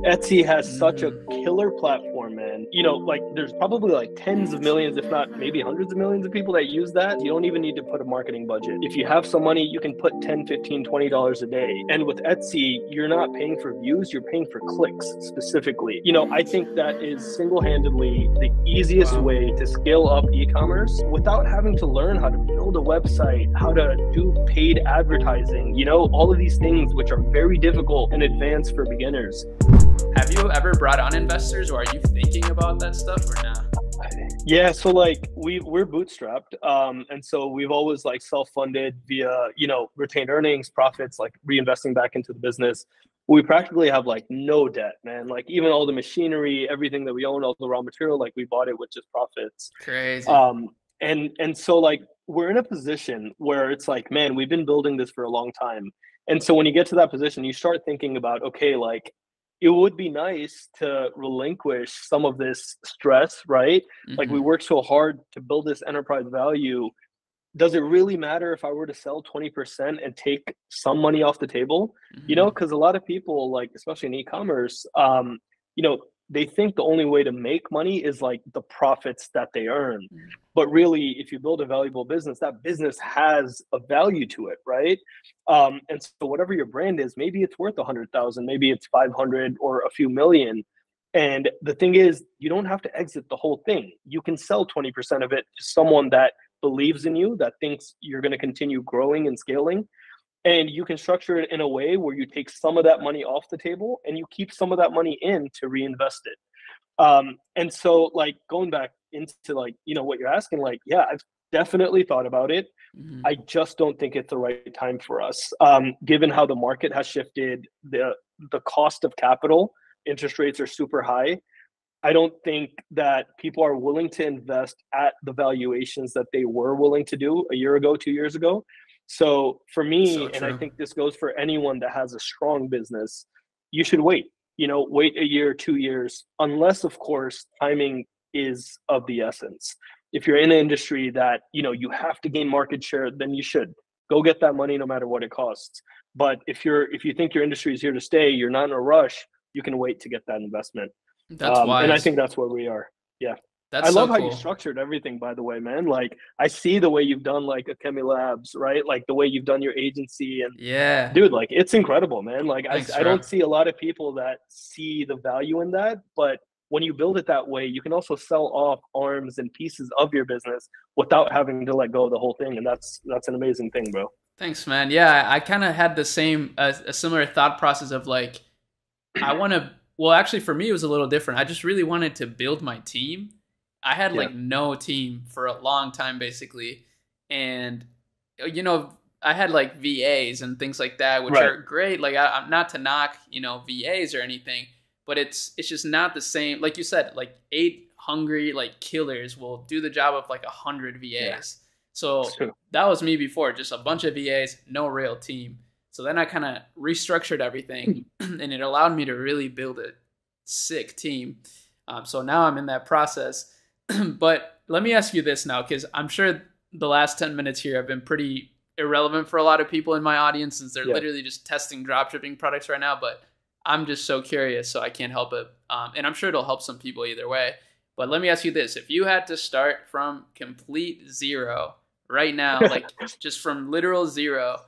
Etsy has such a Mm. killer platform, man. Like there's probably like tens of millions, if not maybe hundreds of millions of people that use that. You don't even need to put a marketing budget. If you have some money, you can put 10, 15, $20 a day. And with Etsy, you're not paying for views, you're paying for clicks specifically. I think that is single-handedly the easiest Wow. way to scale up e-commerce without having to learn how to build a website, how to do paid advertising, all of these things which are very difficult and advanced for beginners. Have you ever brought on investors, or are you thinking about that stuff or not? Yeah, so like we're bootstrapped, and so we've always like self-funded via retained earnings, profits, like reinvesting back into the business. We practically have like no debt, man. Like even all the machinery, everything that we own, all the raw material, like we bought it with just profits. Crazy. And so like we're in a position where it's like, man, we've been building this for a long time, and so when you get to that position, you start thinking about, okay, like it would be nice to relinquish some of this stress, right? Like we Hmm. work so hard to build this enterprise value. Does it really matter if I were to sell 20% and take some money off the table? Hmm. Because a lot of people, like, especially in e-commerce, you know, they think the only way to make money is like the profits that they earn. But really, if you build a valuable business, that business has a value to it, right? And so whatever your brand is, maybe it's worth 100,000, maybe it's 500 or a few million. And the thing is, you don't have to exit the whole thing. You can sell 20% of it to someone that believes in you, that thinks you're going to continue growing and scaling. And you can structure it in a way where you take some of that money off the table and you keep some of that money in to reinvest it. And so, like, going back into like, what you're asking, like, yeah, I've definitely thought about it. Hmm. I just don't think it's the right time for us, given how the market has shifted, the cost of capital, interest rates are super high. I don't think that people are willing to invest at the valuations that they were willing to do a year ago, 2 years ago. So for So me, and I true. think this goes for anyone that has a strong business, you should wait. Wait a year, 2 years, unless of course timing is of the essence. If you're in an industry that you have to gain market share, then you should go get that money no matter what it costs. But if you think your industry is here to stay, you're not in a rush, you can wait to get that investment. That's And I wise. think that's where we are. Yeah. I That's so love how you cool. structured everything, by the way, man. Like I see the way you've done like Akemi Labs, right? Like the way you've done your agency, and Yeah. dude, like it's incredible, man. Like Thanks, I bro. don't see a lot of people that see the value in that, but when you build it that way, you can also sell off arms and pieces of your business without having to let go of the whole thing. And that's an amazing thing, bro. Thanks, man. Yeah, I kind of had the same, a similar thought process of like, I want to, well, actually, for me, it was a little different. I just really wanted to build my team. I had Yeah. like no team for a long time, basically. And, you know, I had like VAs and things like that, which Right. are great. Like, I'm not to knock, VAs or anything, but it's just not the same. Like you said, like eight hungry, like killers will do the job of like 100 Yeah. VAs. It's So true. that was me before, just a bunch of VAs, no real team. So then I kind of restructured everything, and it allowed me to really build a sick team. So now I'm in that process. But let me ask you this now, because I'm sure the last 10 minutes here have been pretty irrelevant for a lot of people in my audience, since they're Yeah. literally just testing dropshipping products right now. But I'm just so curious, so I can't help it. And I'm sure it'll help some people either way. But let me ask you this. If you had to start from complete zero right now, like just from literal zero,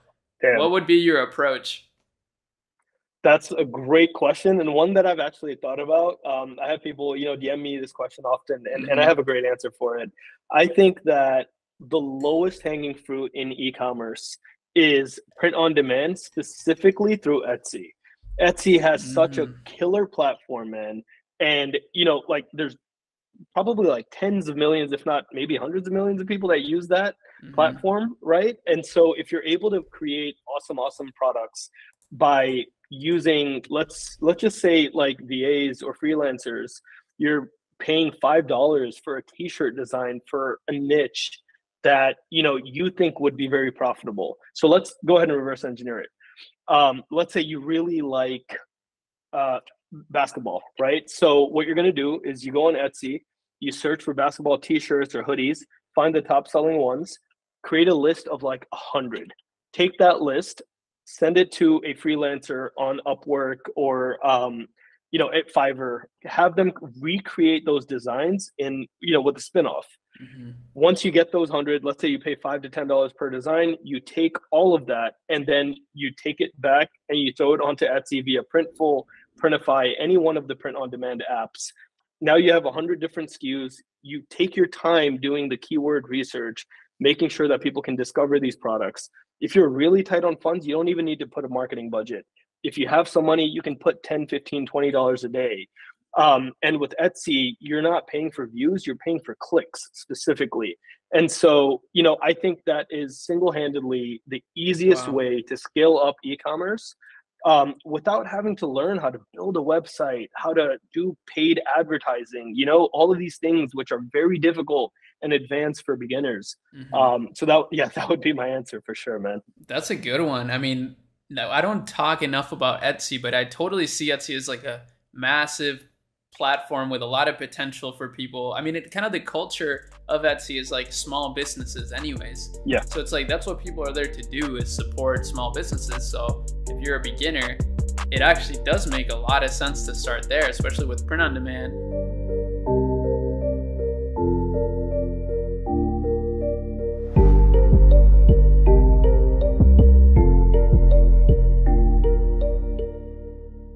what Damn. would be your approach? That's a great question, and one that I've actually thought about. I have people, DM me this question often, and I Hmm. have a great answer for it. I think that the lowest hanging fruit in e-commerce is print on demand, specifically through Etsy. Etsy has such a Hmm. killer platform, man. And, like there's probably like tens of millions, if not maybe hundreds of millions of people that use that Hmm. platform, right? And so if you're able to create awesome, awesome products by using, let's just say like VAs or freelancers, you're paying $5 for a t-shirt design for a niche that you think would be very profitable. So let's go ahead and reverse engineer it. Let's say you really like uh, basketball, right? So what you're going to do is you go on Etsy, you search for basketball t-shirts or hoodies, find the top selling ones, create a list of like 100. Take that list, send it to a freelancer on Upwork or at Fiverr, have them recreate those designs in, with a spinoff. Mm-hmm. Once you get those 100, let's say you pay $5 to $10 per design, you take all of that and then you take it back and you throw it onto Etsy via Printful, Printify, any one of the print on demand apps. Now you have 100 different SKUs. You take your time doing the keyword research, making sure that people can discover these products. If you're really tight on funds, you don't even need to put a marketing budget. If you have some money, you can put $10, $15, $20 a day. And with Etsy, you're not paying for views, you're paying for clicks specifically. And so, I think that is single-handedly the easiest way to scale up e-commerce without having to learn how to build a website, how to do paid advertising, all of these things, which are very difficult and advanced for beginners. Mm-hmm. So that would be my answer for sure, man. That's a good one. I mean, no, I don't talk enough about Etsy, but I totally see Etsy as like a massive platform with a lot of potential for people. I mean, it kind of the culture of Etsy is like small businesses anyways. Yeah. So it's like, that's what people are there to do, is support small businesses. So if you're a beginner, it actually does make a lot of sense to start there, especially with print on demand.